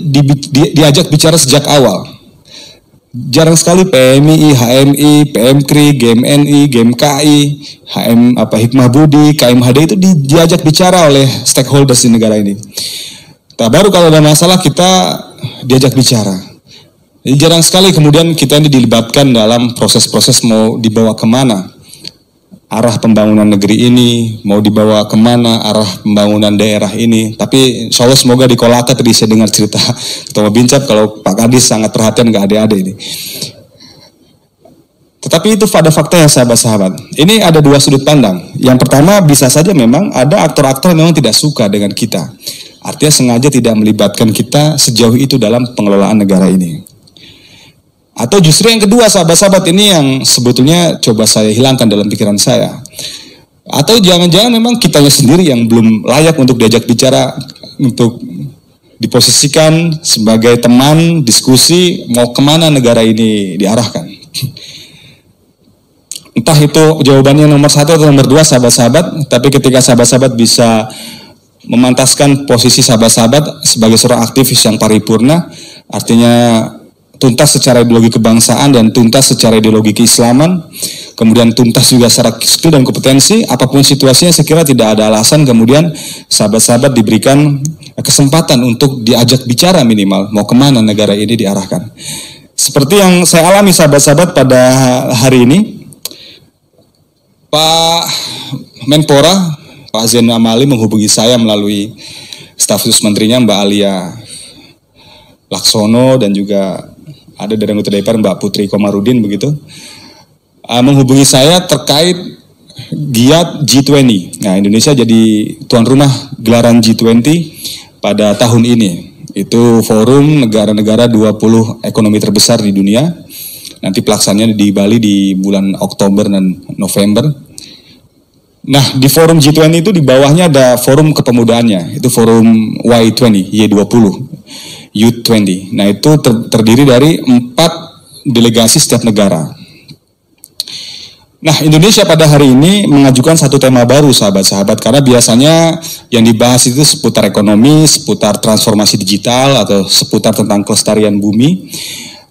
diajak bicara sejak awal. Jarang sekali PMI, HMI, PMKRI, GMNI, GMKI, Hikmah Budi, KMHD itu diajak bicara oleh stakeholders di negara ini. Nah, baru kalau ada masalah kita diajak bicara. Jadi jarang sekali kemudian kita ini dilibatkan dalam proses-proses mau dibawa kemana arah pembangunan negeri ini, mau dibawa kemana arah pembangunan daerah ini. Tapi insya Allah semoga di Kolaka tadi saya dengar cerita Ketua Bincap kalau Pak Kadis sangat perhatian ke adik-adik ini. Tetapi itu pada fakta yang sahabat-sahabat. Ini ada 2 sudut pandang. Yang pertama bisa saja memang ada aktor-aktor yang memang tidak suka dengan kita. Artinya sengaja tidak melibatkan kita sejauh itu dalam pengelolaan negara ini. Atau justru yang kedua sahabat-sahabat ini yang sebetulnya coba saya hilangkan dalam pikiran saya. Atau jangan-jangan memang kitanya sendiri yang belum layak untuk diajak bicara, untuk diposisikan sebagai teman diskusi mau kemana negara ini diarahkan. Entah itu jawabannya nomor 1 atau nomor 2 sahabat-sahabat, tapi ketika sahabat-sahabat bisa memantaskan posisi sahabat-sahabat sebagai seorang aktivis yang paripurna, artinya tuntas secara ideologi kebangsaan dan tuntas secara ideologi keislaman, kemudian tuntas juga secara skill dan kompetensi, apapun situasinya saya kira tidak ada alasan kemudian sahabat-sahabat diberikan kesempatan untuk diajak bicara minimal mau kemana negara ini diarahkan. Seperti yang saya alami sahabat-sahabat pada hari ini, Pak Menpora, Pak Zainuddin Amali menghubungi saya melalui staf khusus menterinya Mbak Alia Laksono dan juga ada dari anggota DPR Mbak Putri Komarudin begitu, menghubungi saya terkait giat G20. Nah, Indonesia jadi tuan rumah gelaran G20 pada tahun ini. Itu forum negara-negara 20 ekonomi terbesar di dunia. Nanti pelaksanaannya di Bali di bulan Oktober dan November. Nah, di forum G20 itu di bawahnya ada forum kepemudaan,nya. Itu forum Y20, Youth 20. Nah, itu terdiri dari 4 delegasi setiap negara. Nah, Indonesia pada hari ini mengajukan satu tema baru, sahabat-sahabat, karena biasanya yang dibahas itu seputar ekonomi, seputar transformasi digital, atau seputar tentang kelestarian bumi.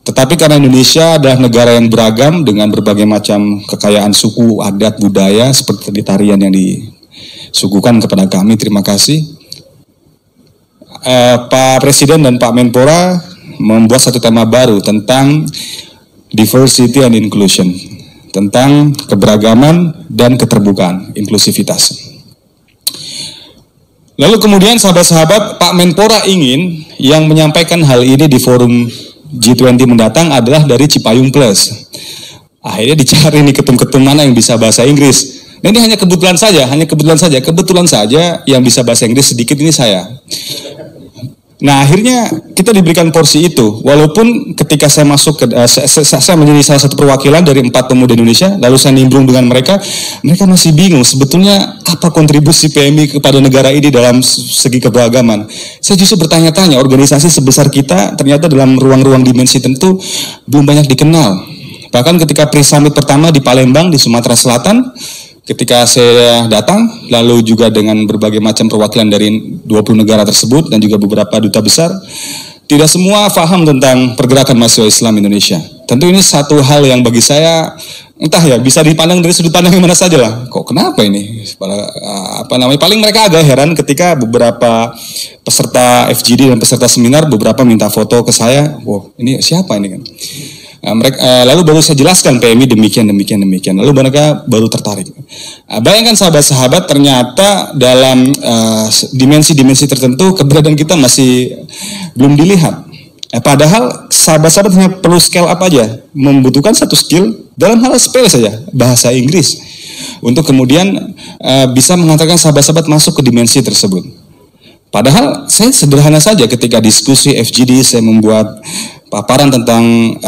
Tetapi karena Indonesia adalah negara yang beragam dengan berbagai macam kekayaan suku, adat, budaya, seperti tarian yang disuguhkan kepada kami, terima kasih. Pak Presiden dan Pak Menpora membuat satu tema baru tentang diversity and inclusion, tentang keberagaman dan keterbukaan, inklusivitas. Lalu kemudian sahabat-sahabat, Pak Menpora ingin yang menyampaikan hal ini di forum G20 mendatang adalah dari Cipayung Plus. Akhirnya dicari nih ketum-ketum mana yang bisa bahasa Inggris. Nah, ini hanya kebetulan saja yang bisa bahasa Inggris sedikit ini saya. Nah, akhirnya kita diberikan porsi itu, walaupun ketika saya masuk saya menjadi salah satu perwakilan dari 4 pemuda Indonesia, lalu saya nimbrung dengan mereka masih bingung sebetulnya apa kontribusi PMI kepada negara ini dalam segi keberagaman. Saya justru bertanya-tanya, organisasi sebesar kita ternyata dalam ruang-ruang dimensi tentu belum banyak dikenal. Bahkan ketika Pre-Summit pertama di Palembang di Sumatera Selatan, ketika saya datang, lalu juga dengan berbagai macam perwakilan dari 20 negara tersebut dan juga beberapa duta besar, tidak semua paham tentang pergerakan mahasiswa Islam Indonesia. Tentu ini satu hal yang bagi saya, entah ya, bisa dipandang dari sudut pandang yang mana saja lah. Kok kenapa ini? Paling mereka agak heran ketika beberapa peserta FGD dan peserta seminar beberapa minta foto ke saya. Wow, ini siapa ini kan? Lalu baru saya jelaskan PMI demikian. Lalu mereka baru tertarik. Bayangkan sahabat-sahabat, ternyata dalam dimensi-dimensi tertentu keberadaan kita masih belum dilihat. Padahal sahabat-sahabat hanya perlu scale up aja, membutuhkan satu skill dalam hal sepele saja, bahasa Inggris, untuk kemudian bisa mengatakan sahabat-sahabat masuk ke dimensi tersebut. Padahal saya sederhana saja ketika diskusi FGD, saya membuat paparan tentang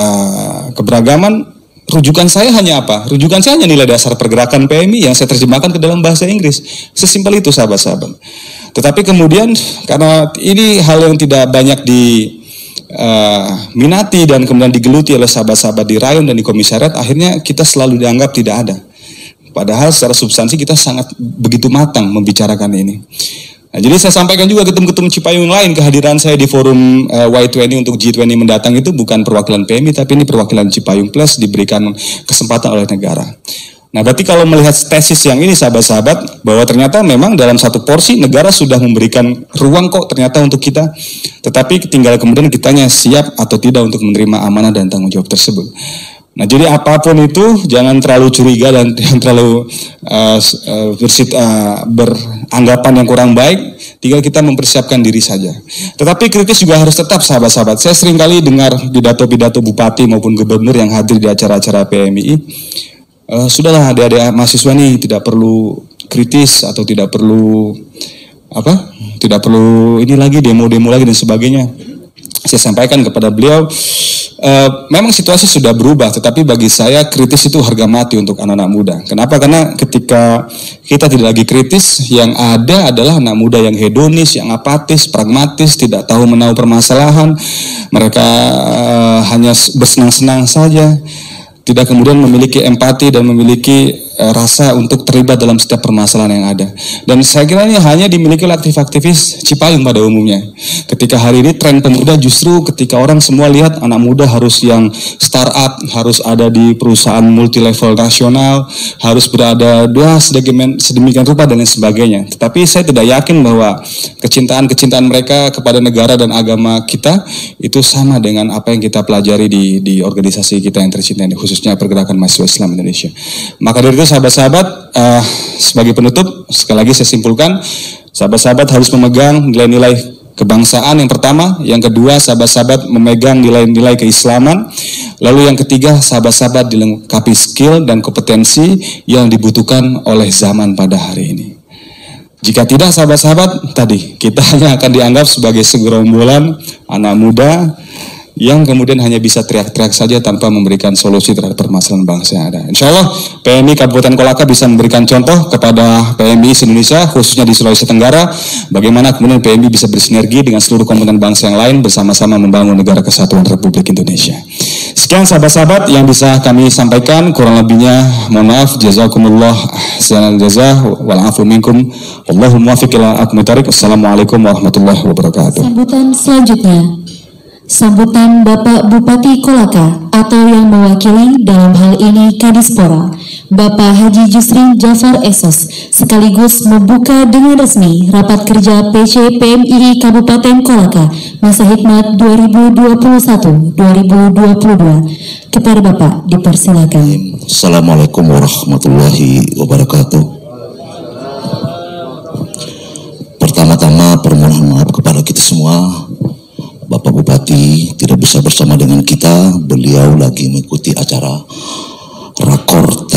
keberagaman. Rujukan saya hanya apa? Rujukan saya hanya nilai dasar pergerakan PMI yang saya terjemahkan ke dalam bahasa Inggris. Sesimpel itu sahabat-sahabat. Tetapi kemudian karena ini hal yang tidak banyak diminati dan kemudian digeluti oleh sahabat-sahabat di Rayon dan di komisariat, akhirnya kita selalu dianggap tidak ada. Padahal secara substansi kita sangat begitu matang membicarakan ini. Nah, jadi saya sampaikan juga ketum-ketum Cipayung lain, kehadiran saya di forum Y20 untuk G20 mendatang itu bukan perwakilan PMI, tapi ini perwakilan Cipayung Plus diberikan kesempatan oleh negara. Nah, berarti kalau melihat tesis yang ini sahabat-sahabat, bahwa ternyata memang dalam satu porsi negara sudah memberikan ruang kok ternyata untuk kita, tetapi tinggal kemudian kitanya siap atau tidak untuk menerima amanah dan tanggung jawab tersebut. Nah, jadi apapun itu jangan terlalu curiga dan jangan terlalu beranggapan yang kurang baik, tinggal kita mempersiapkan diri saja. Tetapi kritis juga harus tetap sahabat-sahabat. Saya sering kali dengar pidato-pidato bupati maupun gubernur yang hadir di acara-acara PMI. Sudahlah adik-adik mahasiswa nih, tidak perlu kritis atau tidak perlu ini lagi, demo-demo lagi dan sebagainya. Saya sampaikan kepada beliau, memang situasi sudah berubah, tetapi bagi saya kritis itu harga mati untuk anak-anak muda. Kenapa? Karena ketika kita tidak lagi kritis, yang ada adalah anak muda yang hedonis, yang apatis, pragmatis, tidak tahu menahu permasalahan. Mereka hanya bersenang-senang saja, tidak kemudian memiliki empati dan memiliki rasa untuk terlibat dalam setiap permasalahan yang ada. Dan saya kira ini hanya dimiliki oleh aktivis-aktivis Cipayung pada umumnya. Ketika hari ini tren pemuda justru ketika orang semua lihat anak muda harus yang startup, harus ada di perusahaan multilevel nasional, harus berada sedemikian rupa dan lain sebagainya. Tetapi saya tidak yakin bahwa kecintaan mereka kepada negara dan agama kita itu sama dengan apa yang kita pelajari di organisasi kita yang tercinta ini, khususnya pergerakan mahasiswa Islam Indonesia. Maka dari itu sahabat-sahabat, sebagai penutup, sekali lagi saya simpulkan, sahabat-sahabat harus memegang nilai-nilai kebangsaan yang pertama, yang kedua sahabat-sahabat memegang nilai-nilai keislaman, Lalu yang ketiga, sahabat-sahabat dilengkapi skill dan kompetensi yang dibutuhkan oleh zaman pada hari ini. Jika tidak, sahabat-sahabat, tadi kita hanya akan dianggap sebagai segerombolan anak muda yang kemudian hanya bisa teriak-teriak saja tanpa memberikan solusi terhadap permasalahan bangsa yang ada. Insya Allah PMI Kabupaten Kolaka bisa memberikan contoh kepada PMI Indonesia, khususnya di Sulawesi Tenggara, bagaimana kemudian PMI bisa bersinergi dengan seluruh komponen bangsa yang lain bersama-sama membangun negara kesatuan Republik Indonesia. Sekian sahabat-sahabat yang bisa kami sampaikan, kurang lebihnya mohon maaf. Jazakumullah ahsanal jazaa wal afu minkum. Allahumma muwaffiq ila aqwamit thariq. Assalamualaikum warahmatullahi wabarakatuh. Sambutan selanjutnya, sambutan Bapak Bupati Kolaka atau yang mewakili dalam hal ini Kadispora, Bapak Haji Jusri Jafar Esos, sekaligus membuka dengan resmi rapat kerja PC PMII Kabupaten Kolaka masa hikmat 2021-2022. Kepada Bapak dipersilakan. Assalamualaikum warahmatullahi wabarakatuh. Pertama-tama permohonan maaf kepada kita semua. Bapak Bupati tidak bisa bersama dengan kita, beliau lagi mengikuti acara rakor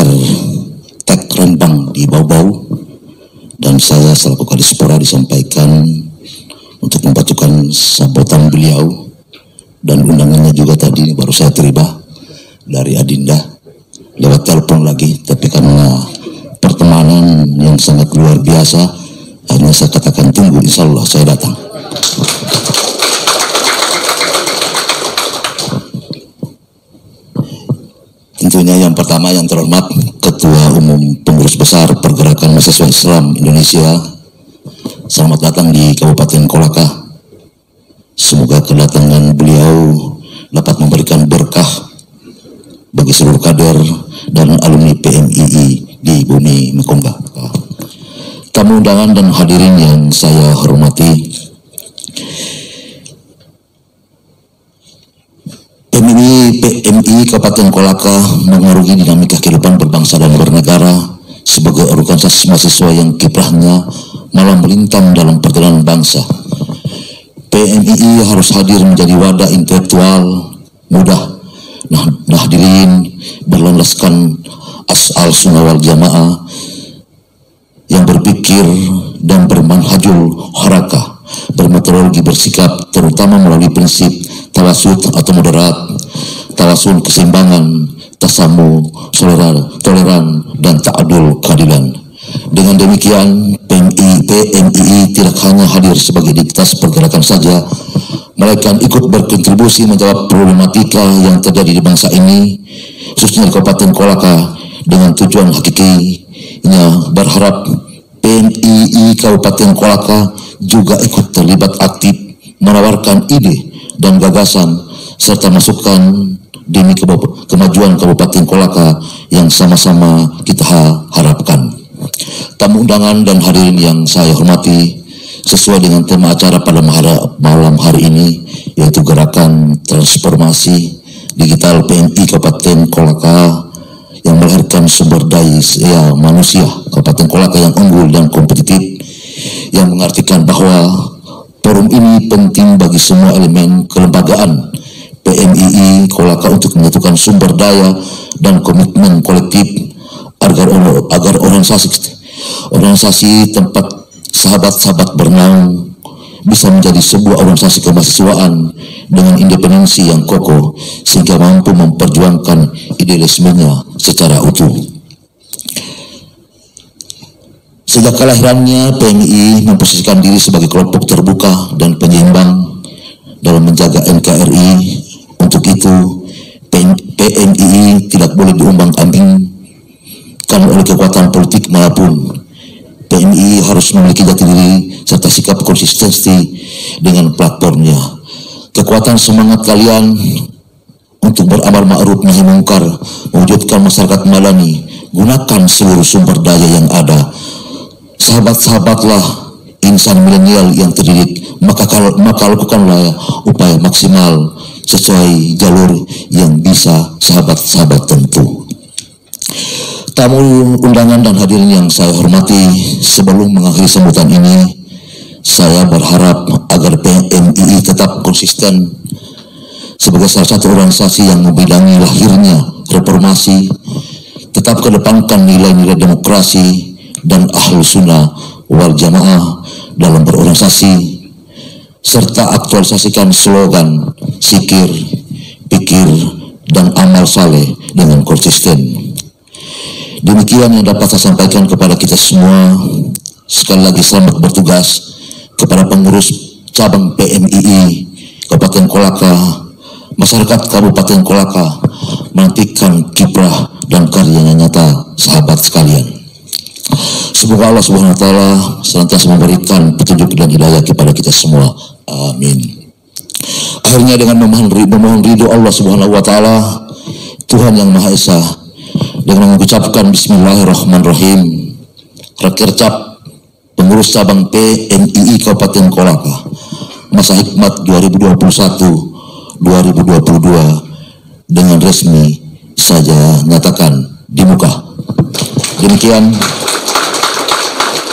Tek Rembang di Bau-Bau, dan saya selaku Kadispora disampaikan untuk membacakan sambutan beliau, dan undangannya juga tadi baru saya terima dari Adinda lewat telepon lagi, tapi karena pertemanan yang sangat luar biasa, akhirnya saya katakan tunggu, insya Allah saya datang. Tentunya yang pertama yang terhormat Ketua Umum Pengurus Besar Pergerakan Mahasiswa Islam Indonesia, selamat datang di Kabupaten Kolaka. Semoga kedatangan beliau dapat memberikan berkah bagi seluruh kader dan alumni PMII di bumi Mekongga. Tamu undangan dan hadirin yang saya hormati, PMI Kabupaten Kolaka mengaruhi dinamika kehidupan berbangsa dan bernegara sebagai organisasi mahasiswa yang kiprahnya malah melintang dalam perjalanan bangsa. PMII harus hadir menjadi wadah intelektual muda, nahdilin berlandaskan asal sunnah wal jamaah yang berpikir dan bermanhajul harakah, bermetodologi bersikap terutama melalui prinsip tawasud atau moderat, tawasun keseimbangan, tasamu, toleran, dan ta'adul keadilan. Dengan demikian, PMII tidak hanya hadir sebagai entitas pergerakan saja, melainkan ikut berkontribusi menjawab problematika yang terjadi di bangsa ini, khususnya di Kabupaten Kolaka, dengan tujuan hakikinya berharap PMII Kabupaten Kolaka juga ikut terlibat aktif menawarkan ide dan gagasan serta masukan demi kemajuan Kabupaten Kolaka yang sama-sama kita harapkan. Tamu undangan dan hadirin yang saya hormati, sesuai dengan tema acara pada malam hari ini, yaitu Gerakan Transformasi Digital PMI Kabupaten Kolaka yang melahirkan sumber daya manusia Kabupaten Kolaka yang unggul dan kompetitif, yang mengartikan bahwa forum ini penting bagi semua elemen kelembagaan PMII Kolaka untuk menyatukan sumber daya dan komitmen kolektif agar organisasi tempat sahabat-sahabat bernaung bisa menjadi sebuah organisasi kemahasiswaan dengan independensi yang kokoh sehingga mampu memperjuangkan idealismenya secara utuh. Sejak kelahirannya, PMII memposisikan diri sebagai kelompok terbuka dan penyeimbang dalam menjaga NKRI. Untuk itu, PMII tidak boleh diumbang-ambingkan oleh kekuatan politik manapun. PMII harus memiliki jati diri serta sikap konsistensi dengan platformnya. Kekuatan semangat kalian untuk beramal ma'ruf nahi mungkar, mewujudkan masyarakat madani, gunakan seluruh sumber daya yang ada. Sahabat-sahabatlah insan milenial yang terdidik, maka lakukanlah upaya maksimal sesuai jalur yang bisa sahabat-sahabat tentu. Tamu undangan dan hadirin yang saya hormati, sebelum mengakhiri sambutan ini, saya berharap agar PMII tetap konsisten sebagai salah satu organisasi yang membidangi lahirnya reformasi, tetap kedepankan nilai-nilai demokrasi dan Ahlus Sunnah wal Jamaah dalam berorganisasi, serta aktualisasikan slogan zikir, pikir, dan amal saleh dengan konsisten. Demikian yang dapat saya sampaikan kepada kita semua. Sekali lagi selamat bertugas kepada pengurus cabang PMII Kabupaten Kolaka, masyarakat Kabupaten Kolaka, menantikan kiprah dan karyanya nyata sahabat sekalian. Semoga Allah Subhanahu wa taala senantiasa memberikan petunjuk dan hidayah kepada kita semua. Amin. Akhirnya dengan memohon ridho Allah Subhanahu wa taala, Tuhan yang Maha Esa, dengan mengucapkan bismillahirrahmanirrahim, Rakercap pengurus cabang PMII Kabupaten Kolaka masa hikmat 2021-2022 dengan resmi saja nyatakan dibuka. Demikian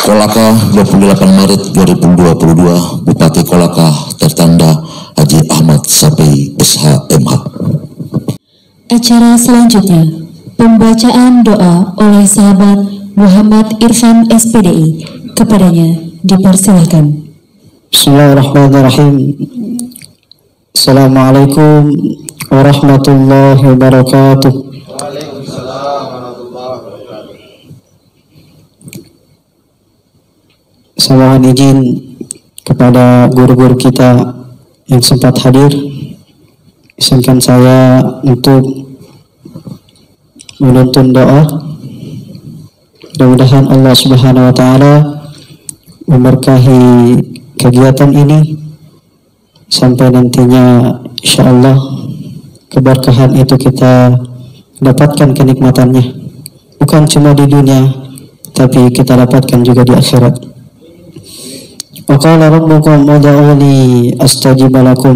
Kolaka 28 Maret 2022, Bupati Kolaka tertanda Haji Ahmad Sapi SH.MH. Acara selanjutnya, pembacaan doa oleh sahabat Muhammad Irfan SPDI. Kepadanya dipersilakan. Bismillahirrahmanirrahim. Assalamualaikum warahmatullahi wabarakatuh. Waalaikumsalam warahmatullahi wabarakatuh. Saya mohon izin kepada guru-guru kita yang sempat hadir, izinkan saya untuk menuntun doa. Mudah-mudahan Allah Subhanahu wa taala memberkahi kegiatan ini sampai nantinya insyaallah keberkahan itu kita dapatkan kenikmatannya, bukan cuma di dunia tapi kita dapatkan juga di akhirat. Wa qala rabbukum ud'uni astajib lakum.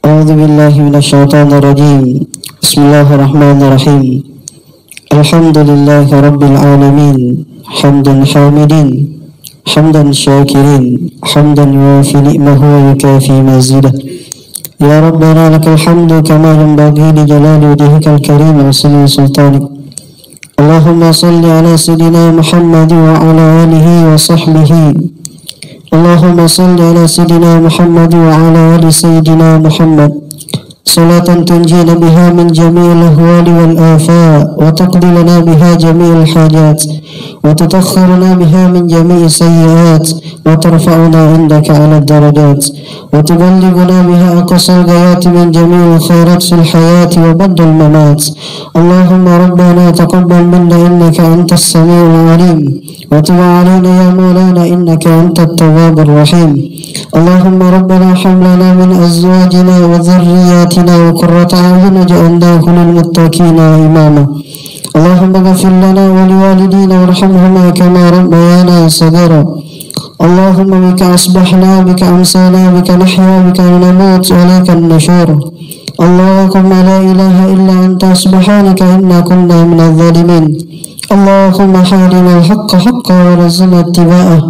A'udzu billahi minasyaitonir rajim. Bismillahirrahmanirrahim. Alhamdulillahi rabbil alamin. Hamdan hamidin, hamdan syakirin, hamdan yuwafi ni'mahu wa yukafi mazidah. Ya Rabbana lakal hamdu kama yanbaghi li jalali wajhikal karim wa suni sultanik. Allahumma salli ala sayyidina Muhammad wa ala alihi wa sahbihi. Allahumma salli ala sayyidina Muhammad wa ala ali sayyidina Muhammad. صلاة تنجينا بها من جميع الأهوال والآفات وتقضي لنا بها جميع الحاجات وتطهرنا بها من جميع السيئات وترفعنا عندك على الدرجات وتبلغنا بها أقصى الغايات من جميع الخيرات في الحياة وبعد الممات. اللهم ربنا تقبل منا إنك أنت السميع العليم وتب علينا يا مولانا إنك أنت التواب الرحيم. اللهم ربنا حملنا من أزواجنا وذرياتنا وقرة أعين واجعلناه للمتقين إماما. اللهم اغفر لنا ولوالدينا وارحمهما كما ربيانا صغيرا. اللهم بك أصبحنا بك أمسينا بك نحيا بك نموت وإليك النشور. اللهم لا إله إلا أنت سبحانك إنا كنا من الظالمين. اللهم حارنا الحق حقا ورزقنا اتباعه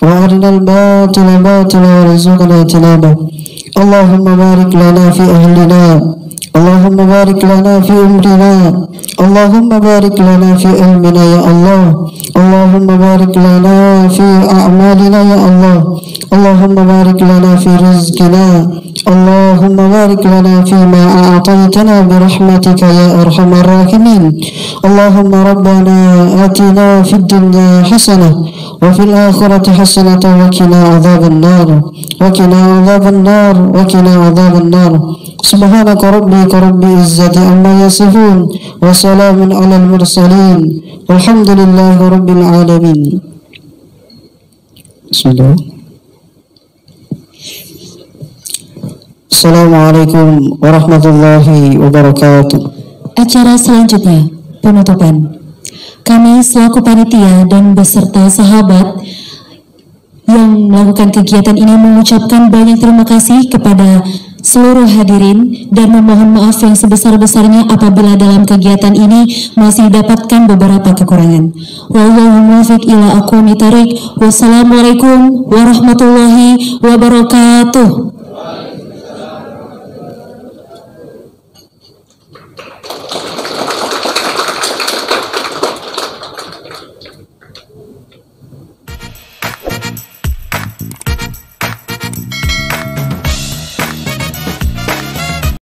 وأرنا الباطل باطلا ورزقنا اجتنابه. اللهم بارك لنا في أهلنا. اللهم بارك لنا في أمرنا. اللهم بارك لنا في علمنا يا الله. اللهم بارك لنا في أعمالنا يا الله. اللهم بارك لنا في رزقنا. اللهم بارك لنا فيما أعطيتنا برحمتك يا أرحم الراحمين. اللهم ربنا آتنا في الدنيا حسنة وفي الآخرة حسنة وقنا عذاب النار وقنا عذاب النار وقنا عذاب النار. سبحانك ربك رب العزة عما يصفون وسلام على المرسلين والحمد لله رب العالمين. بسم الله. Assalamualaikum warahmatullahi wabarakatuh. Acara selanjutnya, penutupan. Kami selaku panitia dan beserta sahabat yang melakukan kegiatan ini mengucapkan banyak terima kasih kepada seluruh hadirin dan memohon maaf yang sebesar-besarnya apabila dalam kegiatan ini masih didapatkan beberapa kekurangan. Wallahu muwaffiq ila aqwamit thariq. Wassalamualaikum warahmatullahi wabarakatuh.